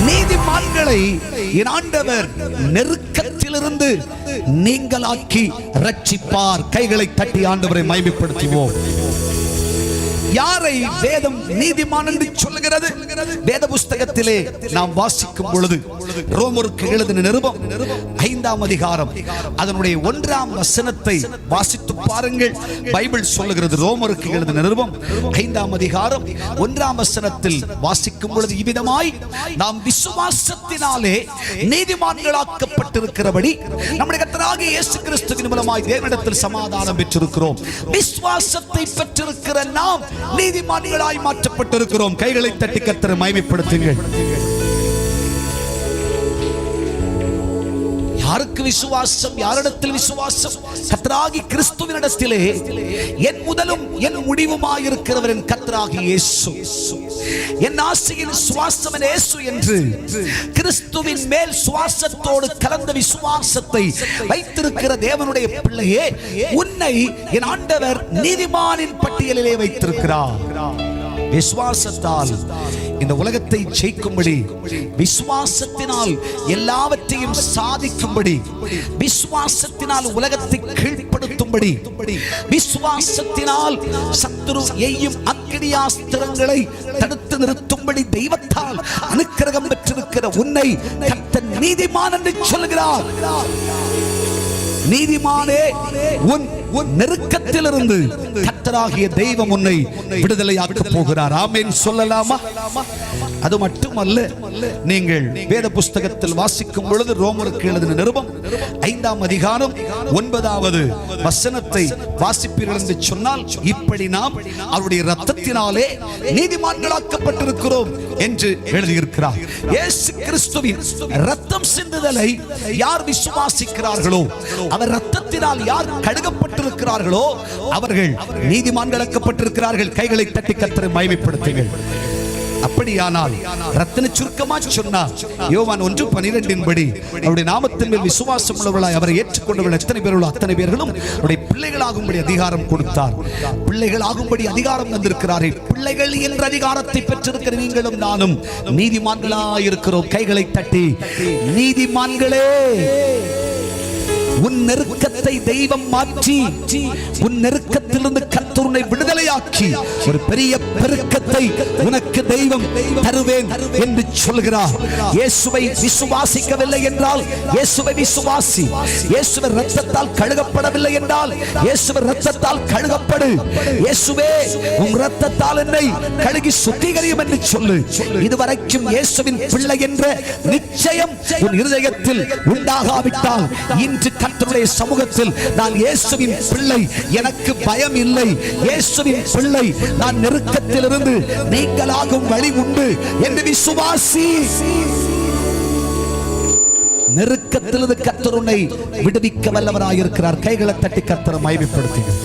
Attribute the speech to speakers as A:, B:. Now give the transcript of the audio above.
A: நீதிமான்களை என் ஆண்டவர் நெருக்கத்திலிருந்து நீங்களாக்கி ரட்சிப்பார். கைகளை தட்டி ஆண்டவரை மகிமைப்படுத்துவோம். யாரை வேதம் நீதிமான் என்று சொல்லுகிறது? வேத புஸ்தகத்திலே நாம் வாசிக்கும் பொழுது ரோமருக்கு எழுதின நிருபம் 5ஆம் அதிகாரம் அதனுடைய 1ஆம் வசனத்தை வாசித்து பாருங்கள். பைபிள் சொல்லுகிறது, ரோமருக்கு எழுதின நிருபம் 5ஆம் அதிகாரம் 1ஆம் வசனத்தில் வாசிக்கும் பொழுது இவ்விதமாய் நாம் விசுவாசத்தினாலே நீதிமான்களாக்கப்பட்டிருக்கிறபடி நம்முடைய கர்த்தராகிய இயேசு கிறிஸ்துவின் மூலமாய் தேவனிடத்தில் சமாதானம் பெற்றிருக்கிறோம். விசுவாசத்தை பெற்றிருக்கிற நாம் நீதிமான்களாய் மாற்றப்பட்டிருக்கிறோம். கைகளை தட்டி கர்த்தரை மகிமைப்படுத்துங்கள். யாருக்கு விசுவாசம்? யாரிடத்தில் விசுவாசம்? கர்த்தராகிய கிறிஸ்துவினிடத்திலே. என் முதலும் என் முடிவுமாய் இருக்கிறவர் என் கர்த்தராகிய இயேசு. என் ஆசையின் சுவாசம் இயேசு என்று கிறிஸ்துவின் மேல் சுவாசத்தோடு கலந்த விசுவாசத்தை வைத்திருக்கிற தேவனுடைய பிள்ளையே, உன்னை என் ஆண்டவர் நீதிமானின் பட்டியலிலே வைத்திருக்கிறார். விசுவாசத்தால் இந்த உலகத்தை ஜெயிக்கும்படி, விசுவாசத்தினால் எல்லாவற்றையும் சாதிக்கும்படி, விசுவாசத்தினால் உலகத்தை கீழ்ப்படுத்தும்படி, விசுவாசத்தினால் சத்துரு எய்யும் அக்கினியாஸ்திரங்களை தடுத்து நிறுத்தும்படி தெய்வத்தால் அனுக்கிரகம் பெற்றிருக்கிற உன்னை கர்த்தர் நீதிமான் என்று சொல்கிறார். நீதிமானே, உன் நெருக்கத்திலிருந்து கர்த்தராகிய தெய்வம் உன்னை விடுதலையாக்க போகிறார். ஆமென் சொல்லலாமா? அது மட்டுமல்ல, நீங்கள் வேத புஸ்தகத்தில் வாசிக்கும் பொழுது ரோமருக்கு எழுதின நிருபம் 5ஆம் அதிகாரம் 9வது வசனத்தை வாசிப்பீர்கள் என்று சொன்னால், இப்படி நாம் அவருடைய இரத்தத்தினாலே நீதிமான்களாக்கப்பட்டிருக்கிறோம் என்று எழுதியிருக்கிறார். இயேசு கிறிஸ்துவின் இரத்தம் சிந்துதலை யார் விசுவாசிக்கிறார்களோ, அவர் இரத்தத்தினால் யார் கழுகப்பட்டிருக்கிறார்களோ அவர்கள் நீதிமான்களாக்கப்பட்டிருக்கிறார்கள். கைகளை தட்டி கர்த்தரை மகிமைப்படுத்துங்கள். அப்படியானால் ரத்தின சுருக்கமா சொன்னார் யோவான் 1:12 படி, அவருடைய நாமத்தின் மேல் விசுவாசம் உள்ளவர்களாய் அவரை ஏற்றுக்கொண்டவர்கள் எத்தனை பேர்களோ அத்தனை பேர்களும் அவருடைய பிள்ளைகளாகும்படி அதிகாரம் கொடுத்தார். பிள்ளைகளாகும்படி அதிகாரம் தந்திருக்கிறார்கள். பிள்ளைகள் என்ற அதிகாரத்தை பெற்றிருக்கிற நீங்களும் நானும் நீதிமான்களாய் இருக்கிறோம். கைகளை தட்டி, நீதிமான்களே, உன் நெருக்கத்தை தெய்வம் மாற்றி உன் நெருக்கத்திலிருந்து கர்த்தர் உன்னை விடுதலையாக்கி ஒரு பெரிய பெருக்கத்தை உனக்கு தெய்வம் தருவேன் என்று சொல்கிறார். இயேசுவை விசுவாசிக்கவில்லை என்றால் இயேசுவை விசுவாசி. இயேசுவின் இரத்தத்தால் கழுகப்படவில்லை என்றால் இயேசுவின் இரத்தத்தால் கழுகப்படு. இயேசுவே, உன் இரத்தத்தால் என்னை கழுகி சுத்திகரியும் என்று சொல்லு. இதுவரைக்கும் இயேசுவின் பிள்ளை என்ற நிச்சயம் உன் இருதயத்தில் உண்டாகாவிட்டால் இன்று கர்த்தருடைய சமூகத்தில் நான் இயேசுவின் பிள்ளை, எனக்கு பயம் இல்லை, இயேசுவின் பிள்ளை, நான் நெருக்கத்திலிருந்து நீங்களாகும் வழி உண்டு என்று விசுவாசி. நெருக்கத்திலிருந்து கர்த்தர் உன்னை விடுவிக்க வல்லவராயிருக்கிறார். கைகளை தட்டி கர்த்தரை மகிமைப்படுத்துங்கள்.